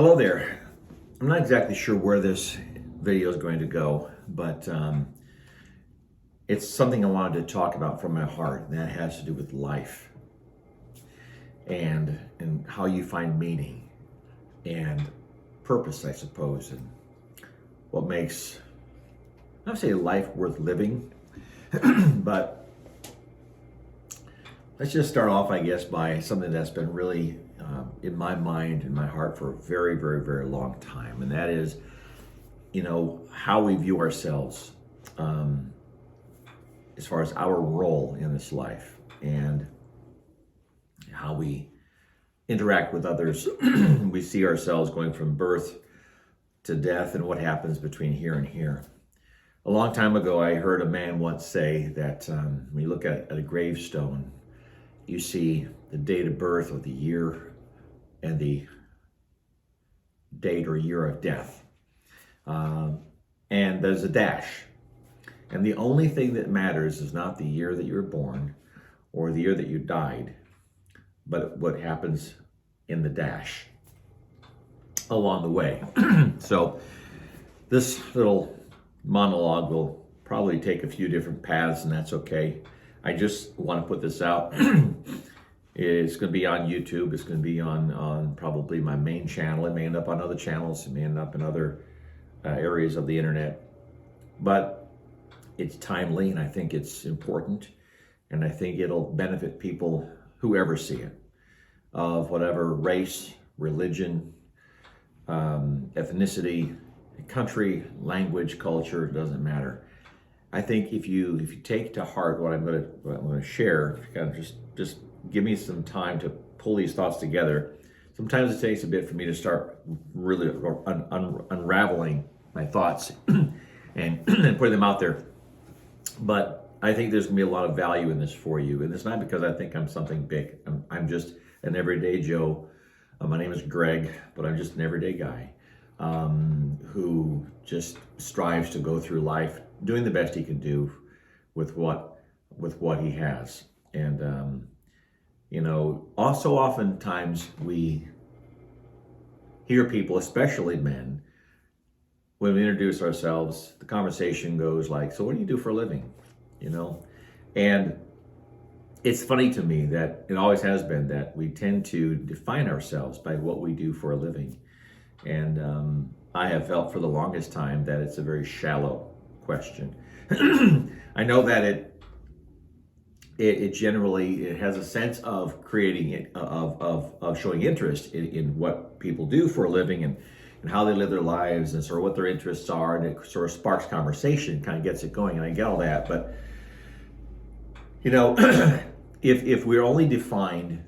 Hello there. I'm not exactly sure where this video is going to go, but it's something I wanted to talk about from my heart, and that has to do with life and how you find meaning and purpose, I suppose, and what makes, I would say, life worth living. But let's just start off, I guess, by something that's been really in my mind and my heart for a very, very, very long time. And that is, how we view ourselves as far as our role in this life and how we interact with others. We see ourselves going from birth to death and what happens between here and here. A long time ago, I heard a man once say that when you look at a gravestone, you see the date of birth or the year and the date or year of death. And there's a dash. And the only thing that matters is not the year that you were born or the year that you died, but what happens in the dash along the way. So this little monologue will probably take a few different paths, and that's okay. I just want to put this out. It's going to be on YouTube. It's going to be on probably my main channel. It may end up on other channels. It may end up in other areas of the internet. But it's timely, and I think it's important. And I think it'll benefit people, whoever see it, of whatever race, religion, ethnicity, country, language, culture, it doesn't matter. I think if you take to heart what I'm going to share, if you kind of just give me some time to pull these thoughts together. Sometimes it takes a bit for me to start really unraveling my thoughts and putting them out there. But I think there's going to be a lot of value in this for you. And it's not because I think I'm something big. I'm just an everyday Joe. My name is Greg, but I'm just an everyday guy who just strives to go through life doing the best he can do with what he has. And also oftentimes we hear people, especially men, when we introduce ourselves, the conversation goes like, so what do you do for a living? And it's funny to me that it always has been that we tend to define ourselves by what we do for a living. And I have felt for the longest time that it's a very shallow question. I know that it generally has a sense of creating it, of showing interest in what people do for a living and how they live their lives and sort of what their interests are, and it sort of sparks conversation, kind of gets it going, and I get all that. But if we're only defined,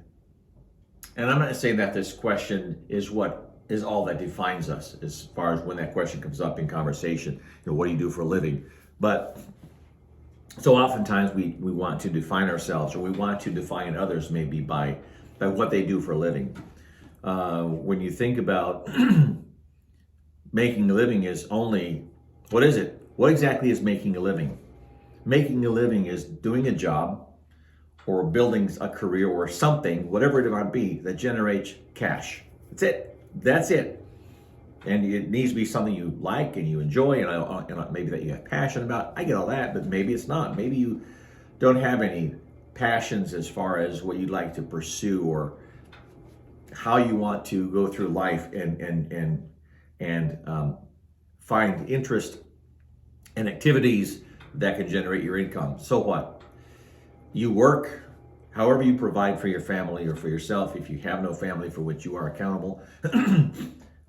and I'm not saying that this question is all that defines us as far as when that question comes up in conversation, what do you do for a living? But so oftentimes we want to define ourselves, or we want to define others maybe by what they do for a living. When you think about making a living is only, what is it? What exactly is making a living? Making a living is doing a job or building a career or something, whatever it might be, that generates cash. That's it. And it needs to be something you like and you enjoy and maybe that you have passion about. I get all that, but maybe it's not. Maybe you don't have any passions as far as what you'd like to pursue or how you want to go through life and find interest in activities that can generate your income. So what? You work, however you provide for your family or for yourself, if you have no family for which you are accountable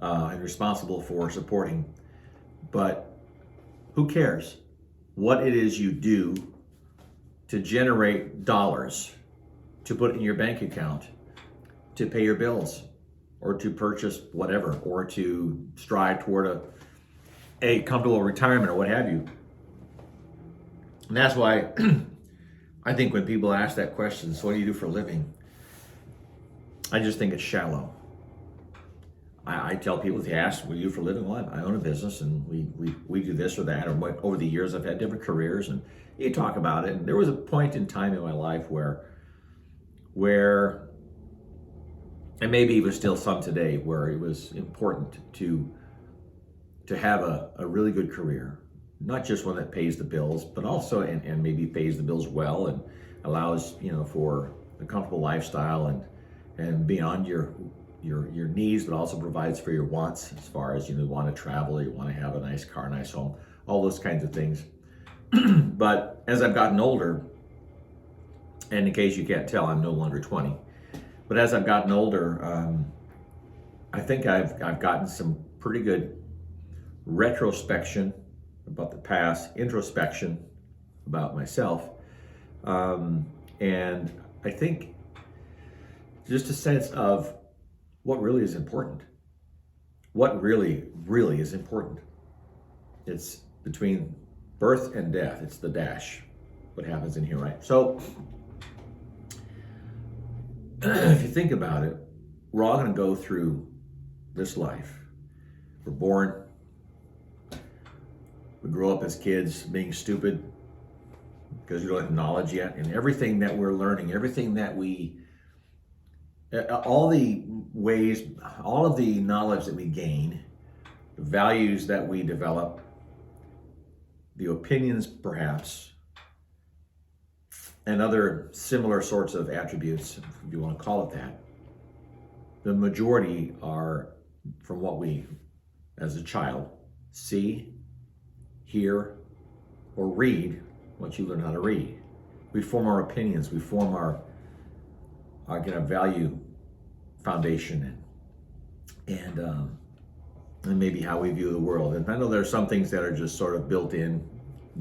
and responsible for supporting. But who cares what it is you do to generate dollars to put in your bank account, to pay your bills, or to purchase whatever, or to strive toward a comfortable retirement or what have you. And that's why I think when people ask that question, so what do you do for a living? I just think it's shallow. I tell people, if they ask, what do you do for a living? Well, I own a business and we do this or that. Or over the years, I've had different careers, and you talk about it. And there was a point in time in my life where and maybe even still some today, where it was important to have a really good career, not just one that pays the bills, but also and maybe pays the bills well and allows for a comfortable lifestyle and beyond your needs, but also provides for your wants as far as you want to travel, you want to have a nice car, nice home, all those kinds of things. But as I've gotten older, and in case you can't tell, I'm no longer 20. But as I've gotten older, I think I've gotten some pretty good retrospection about the past, introspection about myself, and I think just a sense of what really is important. What really, really is important. It's between birth and death. It's the dash. What happens in here, right? So if you think about it, we're all going to go through this life. We're born. We grow up as kids being stupid because we don't have knowledge yet. And everything that we're learning, everything that all the ways, all of the knowledge that we gain, the values that we develop, the opinions perhaps, and other similar sorts of attributes, if you want to call it that, the majority are from what we, as a child, see, hear, or read once you learn how to read. We form our opinions, we form our kind of value foundation and maybe how we view the world. And I know there are some things that are just sort of built in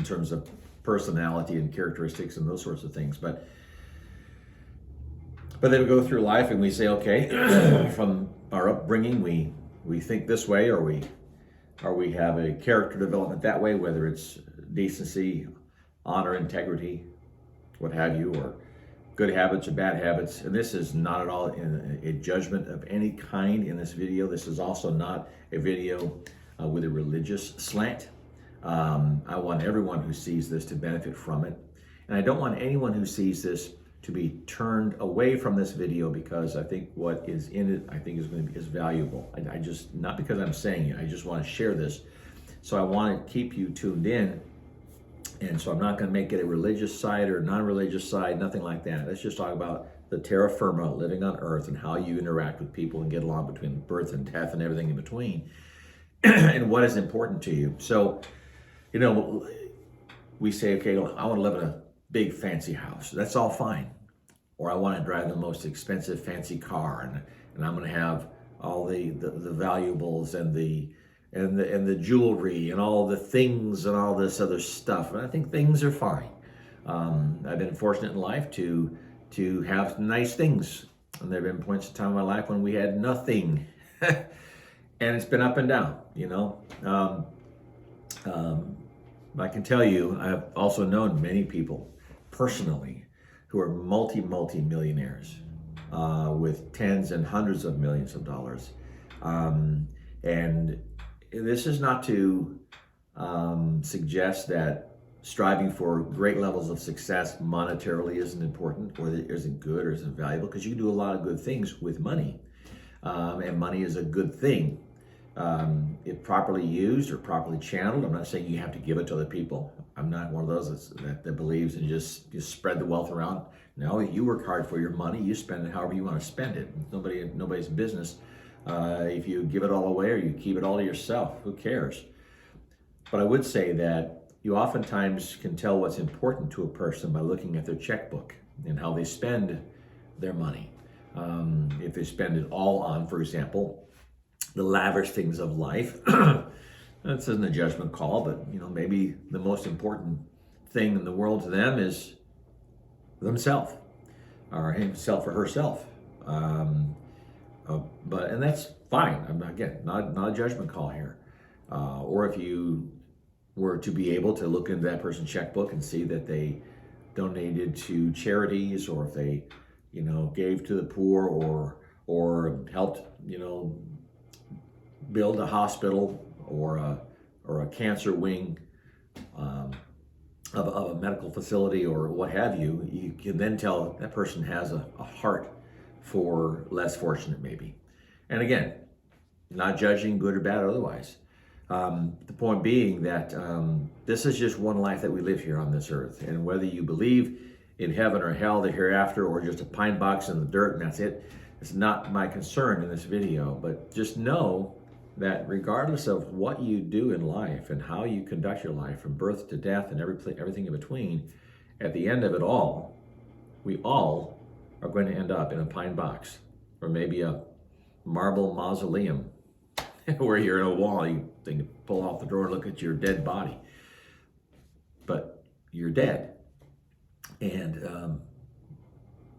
terms of personality and characteristics and those sorts of things. But then we go through life and we say, okay, from our upbringing, we think this way, or we have a character development that way, whether it's decency, honor, integrity, what have you, or good habits or bad habits. And this is not at all a judgment of any kind in this video. This is also not a video with a religious slant. I want everyone who sees this to benefit from it. And I don't want anyone who sees this to be turned away from this video, because I think what is in it, I think is valuable. I just, not because I'm saying it, I just want to share this. So I want to keep you tuned in. And so I'm not going to make it a religious side or non-religious side, nothing like that. Let's just talk about the terra firma, living on earth, and how you interact with people and get along between birth and death and everything in between, and what is important to you. So, we say, okay, I want to live in a big fancy house. That's all fine. Or I want to drive the most expensive fancy car, and I'm going to have all the valuables and the jewelry and all the things and all this other stuff. And I think things are fine. I've been fortunate in life to have nice things. And there have been points in time in my life when we had nothing. And it's been up and down, I can tell you, I've also known many people personally who are multi-millionaires with tens and hundreds of millions of dollars. And this is not to suggest that striving for great levels of success monetarily isn't important, or that isn't good, or isn't valuable, because you can do a lot of good things with money. And money is a good thing. If properly used or properly channeled. I'm not saying you have to give it to other people. I'm not one of those that believes in just spread the wealth around. No, you work hard for your money. You spend it however you want to spend it. Nobody's business. If you give it all away or you keep it all to yourself, who cares? But I would say that you oftentimes can tell what's important to a person by looking at their checkbook and how they spend their money. If they spend it all on, for example, the lavish things of life, that isn't a judgment call, but maybe the most important thing in the world to them is themselves, or himself or herself. And that's fine. I'm not a judgment call here. Or if you were to be able to look into that person's checkbook and see that they donated to charities, or if they, gave to the poor, or helped, build a hospital or a cancer wing of a medical facility or what have you, you can then tell that person has a heart for less fortunate maybe. And again, not judging good or bad or otherwise. The point being that this is just one life that we live here on this earth. And whether you believe in heaven or hell, the hereafter, or just a pine box in the dirt and that's it, it's not my concern in this video. But just know that regardless of what you do in life and how you conduct your life from birth to death and everything in between, at the end of it all, we all are going to end up in a pine box or maybe a marble mausoleum where you're in a wall. You can pull off the door and look at your dead body. But you're dead. And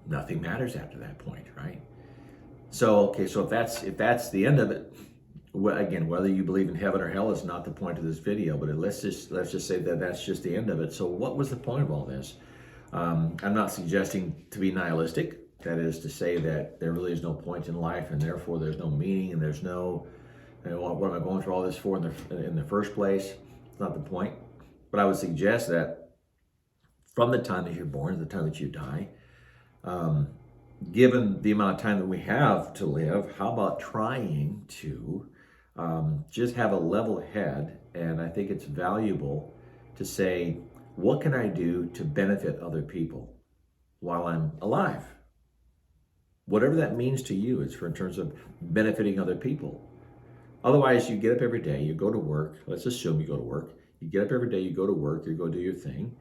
nothing matters after that point, right? So, okay, so if that's the end of it, well, again, whether you believe in heaven or hell is not the point of this video, but let's just say that that's just the end of it. So what was the point of all this? I'm not suggesting to be nihilistic. That is to say that there really is no point in life, and therefore there's no meaning, and there's no, what am I going through all this for in the first place? It's not the point. But I would suggest that from the time that you're born to the time that you die, given the amount of time that we have to live, how about trying to just have a level head? And I think it's valuable to say, what can I do to benefit other people while I'm alive? Whatever that means to you is in terms of benefiting other people. Otherwise, you get up every day, you go to work. Let's assume you go to work. You get up every day, you go to work, you go do your thing.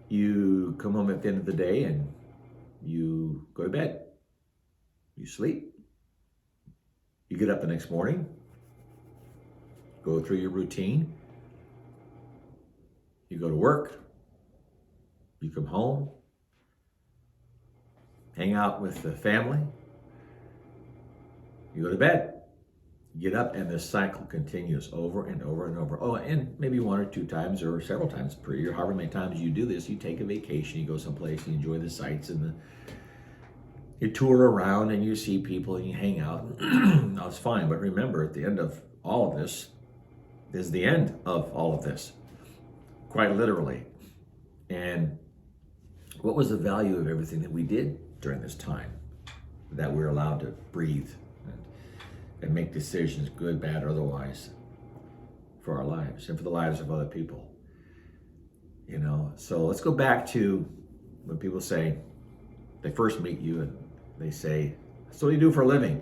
You come home at the end of the day and you go to bed. You sleep. You get up the next morning, go through your routine. You go to work. You come home, hang out with the family. You go to bed. You get up, and this cycle continues over and over and over. Oh, and maybe one or two times or several times per year, however many times you do this, you take a vacation, you go someplace, you enjoy the sights, and you tour around, and you see people, and you hang out. That's fine, but remember, at the end of all of this is the end of all of this, quite literally. And what was the value of everything that we did during this time that we're allowed to breathe and make decisions, good, bad, or otherwise, for our lives and for the lives of other people? You know, so let's go back to when people say, they first meet you and they say, so what do you do for a living?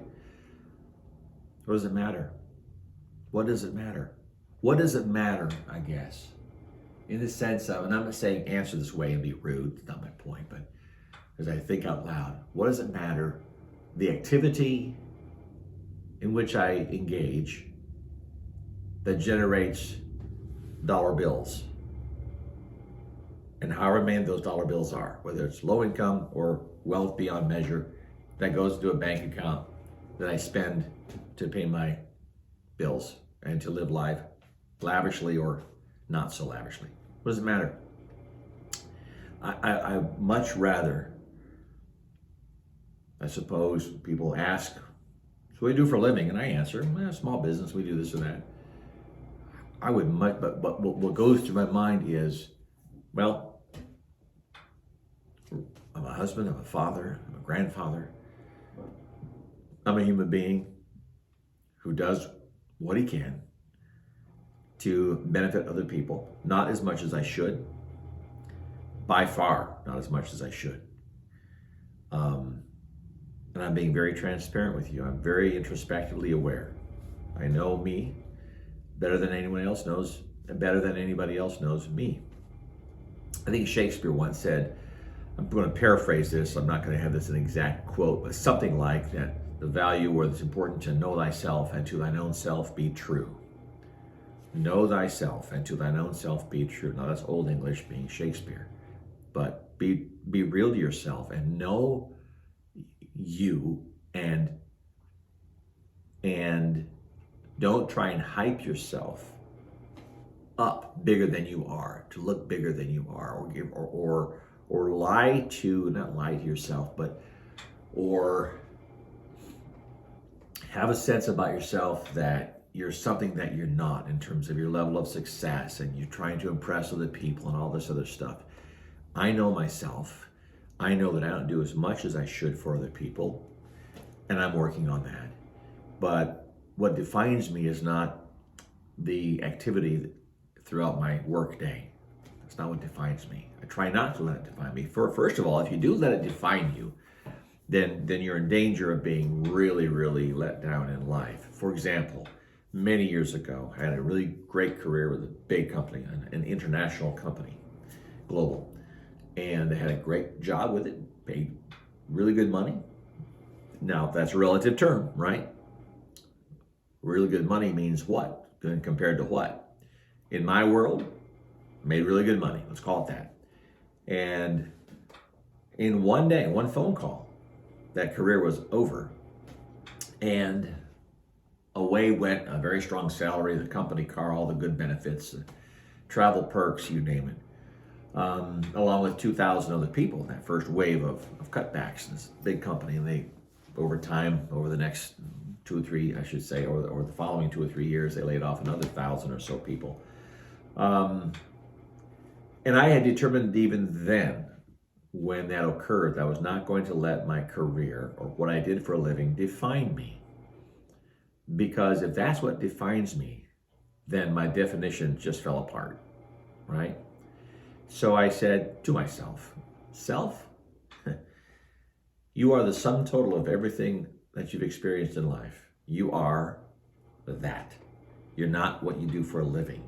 What does it matter? What does it matter? What does it matter, I guess, in the sense of, and I'm not saying answer this way and be rude, it's not my point, but as I think out loud, what does it matter? The activity in which I engage that generates dollar bills, and however many those dollar bills are, whether it's low income or wealth beyond measure, that goes to a bank account that I spend to pay my bills and to live life lavishly or not so lavishly. What does it matter? I much rather, I suppose, people ask, so what do you do for a living? And I answer, well, small business, we do this or that. I would much, but what goes through my mind is, well, I'm a husband, I'm a father, I'm a grandfather. I'm a human being who does what he can to benefit other people. Not as much as I should. By far, not as much as I should. And I'm being very transparent with you. I'm very introspectively aware. I know me better than anyone else knows, and better than anybody else knows me. I think Shakespeare once said, I'm going to paraphrase this, I'm not going to have this an exact quote, but something like that, the value where it's important to know thyself and to thine own self be true. Know thyself and to thine own self be true. Now that's Old English, being Shakespeare. But be real to yourself and know you, and don't try and hype yourself up bigger than you are, to look bigger than you are, or lie to, not lie to yourself, but or have a sense about yourself that you're something that you're not in terms of your level of success, and you're trying to impress other people and all this other stuff. I know myself. I know that I don't do as much as I should for other people, and I'm working on that. But what defines me is not the activity throughout my work day. That's not what defines me. I try not to let it define me. First of all, if you do let it define you, then you're in danger of being really, really let down in life. For example, many years ago, I had a really great career with a big company, an international company, global. And I had a great job with it, paid really good money. Now, that's a relative term, right? Really good money means what? Good compared to what? In my world, made really good money. Let's call it that. And in one day, one phone call, that career was over. And away went a very strong salary, the company car, all the good benefits, the travel perks, you name it. Along with 2,000 other people in that first wave of cutbacks in this big company. And they, over time, over the next 2 or 3, I should say, or the following 2 or 3 years, they laid off another 1,000 or so people. And I had determined even then, when that occurred, that I was not going to let my career or what I did for a living define me. Because if that's what defines me, then my definition just fell apart, right? So I said to myself, self, you are the sum total of everything that you've experienced in life. You are that. You're not what you do for a living.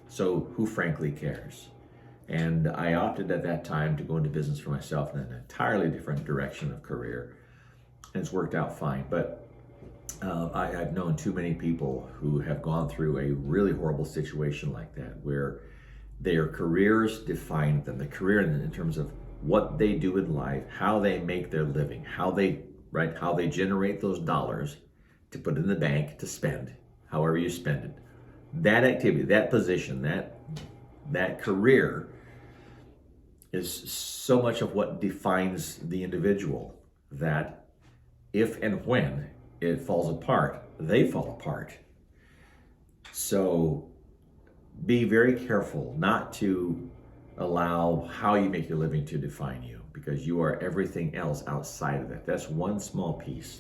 So who frankly cares? And I opted at that time to go into business for myself in an entirely different direction of career. And it's worked out fine. But I've known too many people who have gone through a really horrible situation like that, where their careers define them. The career in terms of what they do in life, how they make their living, how they generate those dollars to put in the bank to spend, however you spend it. That activity, that position, that career is so much of what defines the individual that if and when it falls apart, they fall apart. So be very careful not to allow how you make your living to define you, because you are everything else outside of that. That's one small piece.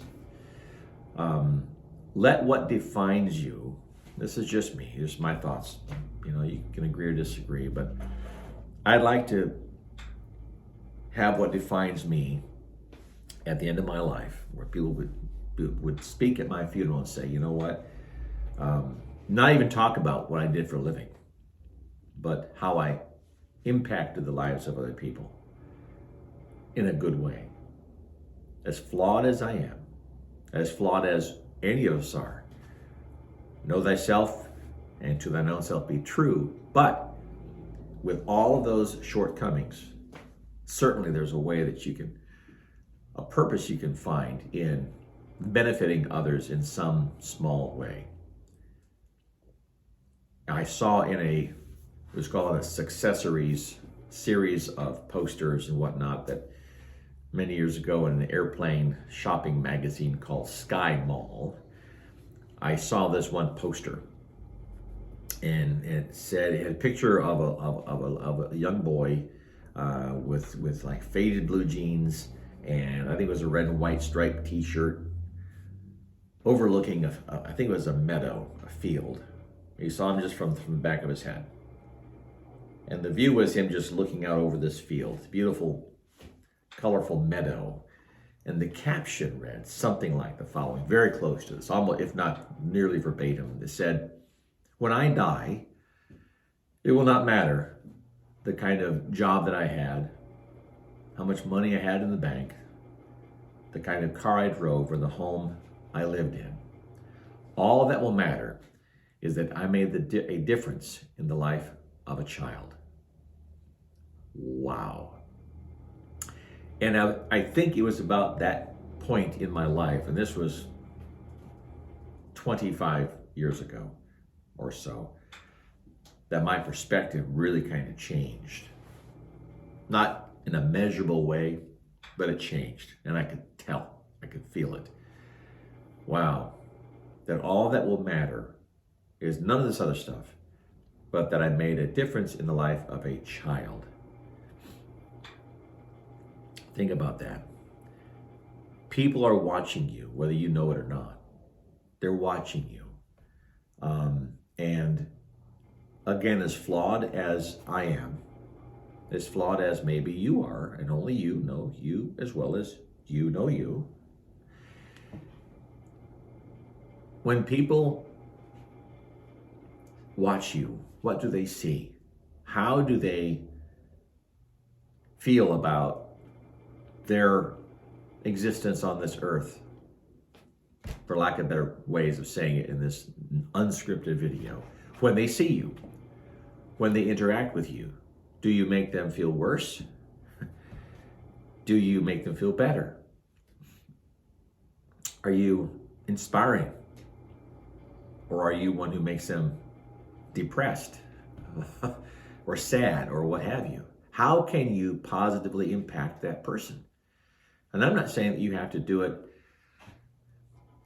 Let what defines you, this is just me, here's my thoughts. You can agree or disagree, but I'd like to have what defines me at the end of my life, where people would speak at my funeral and say, you know what, not even talk about what I did for a living, but how I impacted the lives of other people in a good way. As flawed as I am, as flawed as any of us are, know thyself and to thine own self be true. But with all of those shortcomings, certainly there's a way that a purpose you can find in benefiting others in some small way. I saw in let's call it a successories series of posters and whatnot, that many years ago in an airplane shopping magazine called Sky Mall, I saw this one poster, and it had a picture of a young boy with like faded blue jeans, and I think it was a red and white striped t-shirt, overlooking I think it was a meadow, a field. You saw him just from the back of his head. And the view was him just looking out over this field, beautiful, colorful meadow. And the caption read something like the following, very close to this, almost, if not nearly verbatim. It said, "When I die, it will not matter the kind of job that I had, how much money I had in the bank, the kind of car I drove, or the home I lived in. All that will matter is that I made a difference in the life of a child." Wow. And I think it was about that point in my life, and this was 25 years ago or so, that my perspective really kind of changed. Not in a measurable way, but it changed. And I could tell, I could feel it. Wow. That all that will matter is none of this other stuff, but that I made a difference in the life of a child. Think about that. People are watching you, whether you know it or not. They're watching you. And again, as flawed as I am, as flawed as maybe you are, and only you know you as well as you know you, when people watch you, what do they see? How do they feel about their existence on this earth? For lack of better ways of saying it in this unscripted video. When they see you, when they interact with you, do you make them feel worse? Do you make them feel better? Are you inspiring? Or are you one who makes them depressed or sad or what have you? How can you positively impact that person? And I'm not saying that you have to do it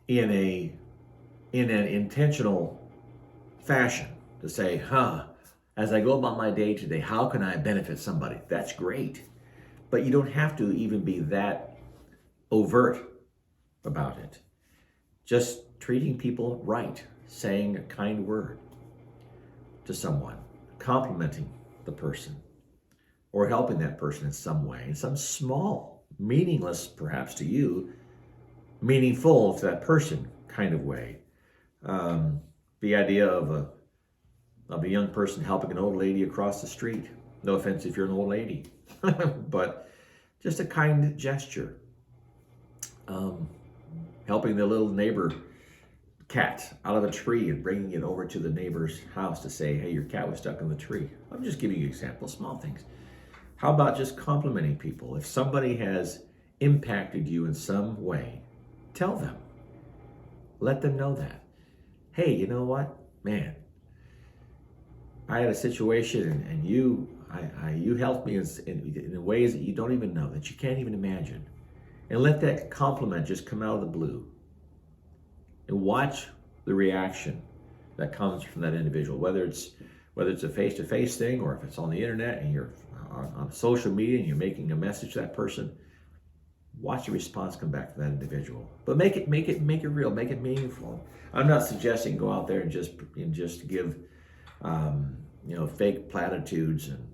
in an intentional fashion to say, as I go about my day today, how can I benefit somebody? That's great. But you don't have to even be that overt about it. Just treating people right, saying a kind word to someone, complimenting the person, or helping that person in some way, in some small, meaningless perhaps to you, meaningful to that person kind of way. The idea of a young person helping an old lady across the street. No offense if you're an old lady, but just a kind gesture. Helping the little neighbor cat out of a tree and bringing it over to the neighbor's house to say, hey, your cat was stuck in the tree. I'm just giving you examples, small things. How about just complimenting people? If somebody has impacted you in some way, tell them. Let them know that. Hey, you know what? Man, I had a situation and you helped me in ways that you don't even know, that you can't even imagine. And let that compliment just come out of the blue. And watch the reaction that comes from that individual, whether it's a face-to-face thing or if it's on the internet and you're on social media and you're making a message to that person. Watch the response come back from that individual, but make it real, make it meaningful. I'm not suggesting go out there and just give fake platitudes and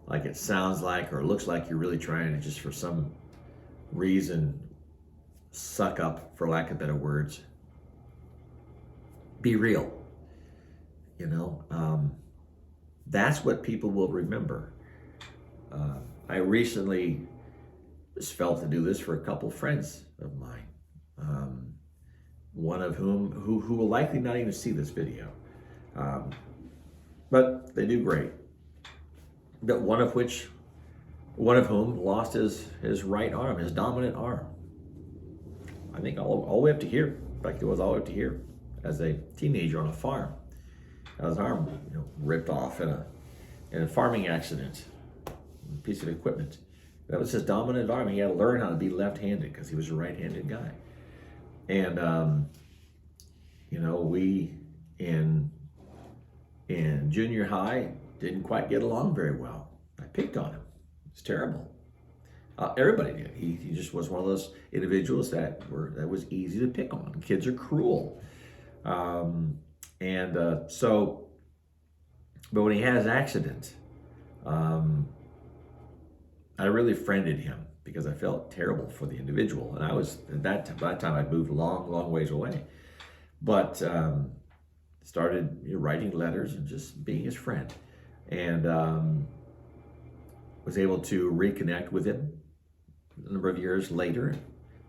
like it sounds like or looks like you're really trying to just for some reason suck up, for lack of better words. Be real. That's what people will remember. I recently just felt to do this for a couple friends of mine, one of whom who will likely not even see this video, but they do great. But one of whom lost his right arm, his dominant arm. I think all the way up to here. In fact, it was all the way up to here as a teenager on a farm. His arm, ripped off in a farming accident, a piece of equipment. That was his dominant arm. He had to learn how to be left-handed because he was a right-handed guy. And we in junior high didn't quite get along very well. I picked on him. It's terrible. Everybody did. He just was one of those individuals that was easy to pick on. Kids are cruel. But when he had his accident, I really friended him because I felt terrible for the individual. And I was, by that time I'd moved a long, long ways away. But started writing letters and just being his friend. And was able to reconnect with him a number of years later.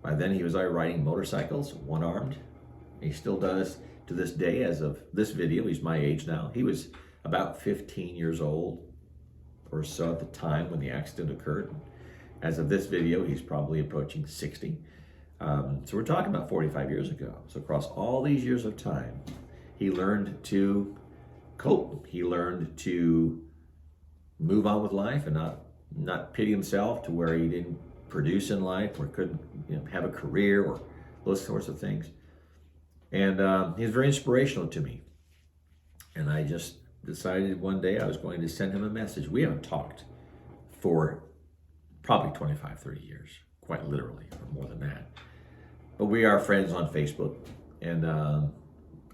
By then he was already riding motorcycles, one-armed. He still does to this day. As of this video, he's my age now. He was about 15 years old or so at the time when the accident occurred. As of this video, he's probably approaching 60. So we're talking about 45 years ago. So across all these years of time, he learned to cope. He learned to move on with life and not pity himself to where he didn't produce in life or couldn't have a career or those sorts of things. And he's very inspirational to me. And I just decided one day I was going to send him a message. We haven't talked for probably 25, 30 years, quite literally, or more than that. But we are friends on Facebook, and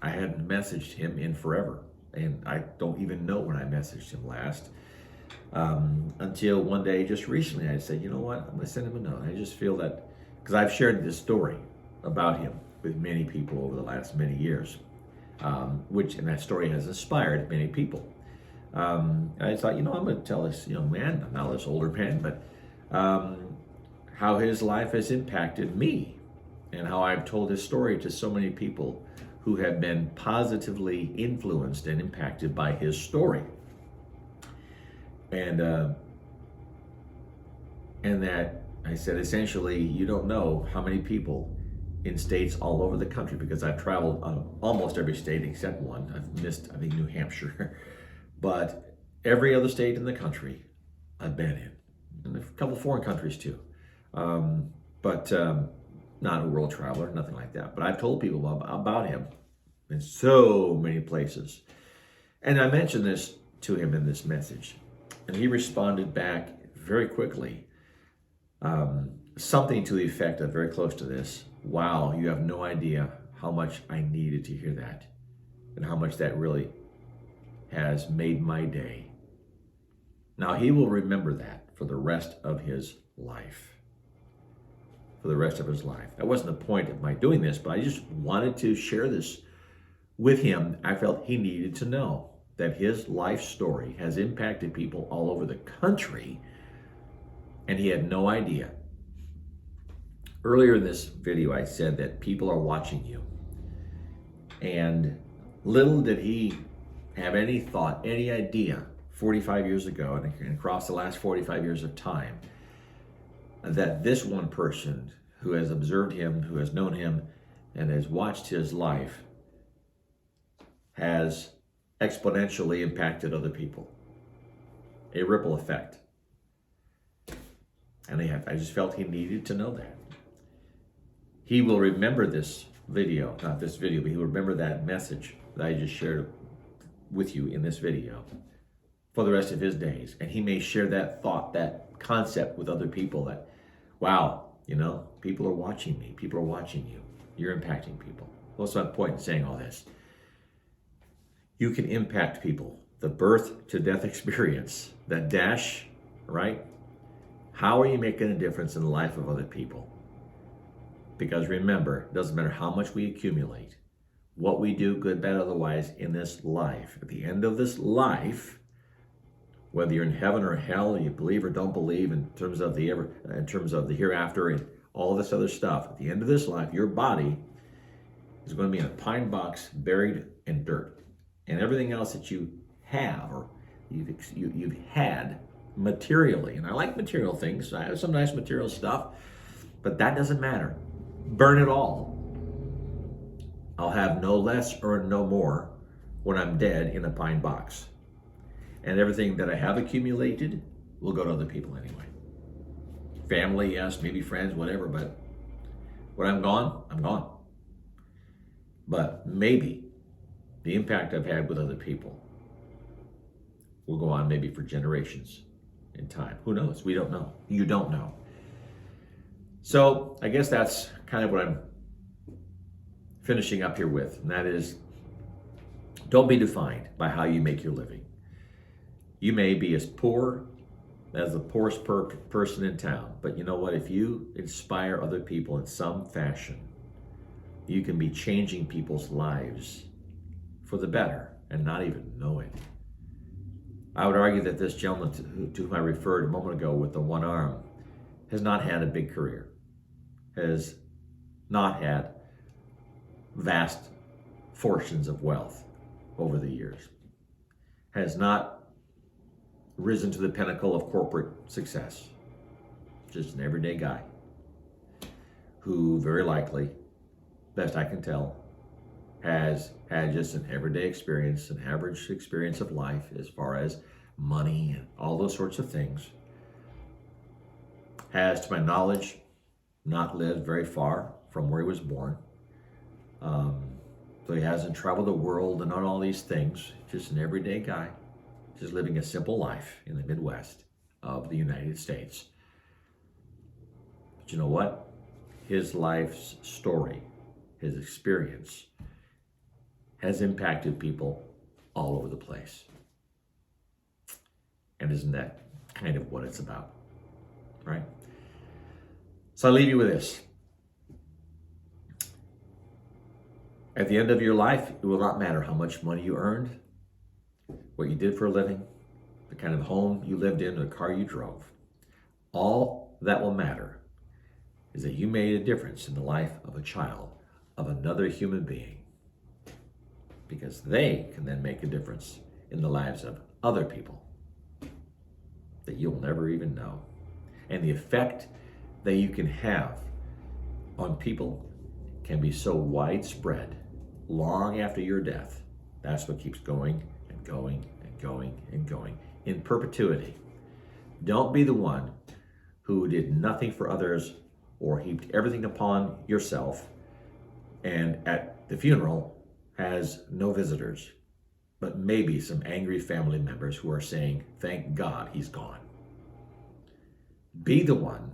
I hadn't messaged him in forever. And I don't even know when I messaged him last. Until one day, just recently, I said, you know what, I'm going to send him a note. I just feel that, because I've shared this story about him with many people over the last many years, and that story has inspired many people. I thought, I'm going to tell this young man, now this older man, but how his life has impacted me, and how I've told his story to so many people who have been positively influenced and impacted by his story. And that I said, essentially, you don't know how many people in states all over the country, because I've traveled almost every state except one. I've missed, I think, New Hampshire. But every other state in the country I've been in. And a couple foreign countries too. But not a world traveler, nothing like that. But I've told people about him in so many places. And I mentioned this to him in this message. And he responded back very quickly. Something to the effect of, very close to this: wow, you have no idea how much I needed to hear that, and how much that really has made my day. Now, he will remember that for the rest of his life. For the rest of his life. That wasn't the point of my doing this, but I just wanted to share this with him. I felt he needed to know that his life story has impacted people all over the country, and he had no idea. Earlier in this video, I said that people are watching you. And little did he have any thought, any idea, 45 years ago, and across the last 45 years of time, that this one person who has observed him, who has known him, and has watched his life, has exponentially impacted other people. A ripple effect. And I just felt he needed to know that. He will remember this video, not this video, but he will remember that message that I just shared with you in this video for the rest of his days. And he may share that thought, that concept with other people, that, wow, people are watching me. People are watching you. You're impacting people. What's my point in saying all this? You can impact people. The birth to death experience, that dash, right? How are you making a difference in the life of other people? Because remember, it doesn't matter how much we accumulate, what we do, good, bad, otherwise, in this life. At the end of this life, whether you're in heaven or hell, you believe or don't believe in terms of the hereafter and all this other stuff, at the end of this life, your body is going to be in a pine box buried in dirt. And everything else that you have or you've had materially, and I like material things, I have some nice material stuff, but that doesn't matter. Burn it all. I'll have no less or no more when I'm dead in a pine box. And everything that I have accumulated will go to other people anyway. Family, yes, maybe friends, whatever, but when I'm gone, I'm gone. But maybe the impact I've had with other people will go on maybe for generations in time. Who knows? We don't know. You don't know. So I guess that's kind of what I'm finishing up here with, and that is, don't be defined by how you make your living. You may be as poor as the poorest person in town, but you know what? If you inspire other people in some fashion, you can be changing people's lives for the better and not even know it. I would argue that this gentleman to whom I referred a moment ago with the one arm has not had a big career, has not had vast fortunes of wealth over the years, has not risen to the pinnacle of corporate success. Just an everyday guy who very likely, best I can tell, has had just an everyday experience, an average experience of life as far as money and all those sorts of things. Has, to my knowledge, not lived very far from where he was born. So he hasn't traveled the world and done all these things. Just an everyday guy, just living a simple life in the Midwest of the United States. But you know what? His life's story, his experience, has impacted people all over the place. And isn't that kind of what it's about? Right? So I leave you with this. At the end of your life, it will not matter how much money you earned, what you did for a living, the kind of home you lived in, or the car you drove. All that will matter is that you made a difference in the life of a child, of another human being, because they can then make a difference in the lives of other people that you'll never even know. And the effect that you can have on people can be so widespread long after your death. That's what keeps going and going and going and going in perpetuity. Don't be the one who did nothing for others or heaped everything upon yourself and at the funeral has no visitors, but maybe some angry family members who are saying, thank God he's gone. Be the one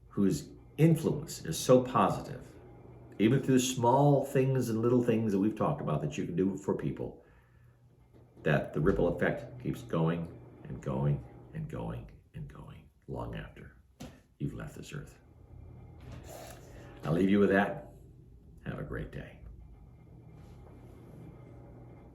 whose influence is so positive, even through small things and little things that we've talked about that you can do for people, that the ripple effect keeps going and going and going and going long after you've left this earth. I'll leave you with that. Have a great day.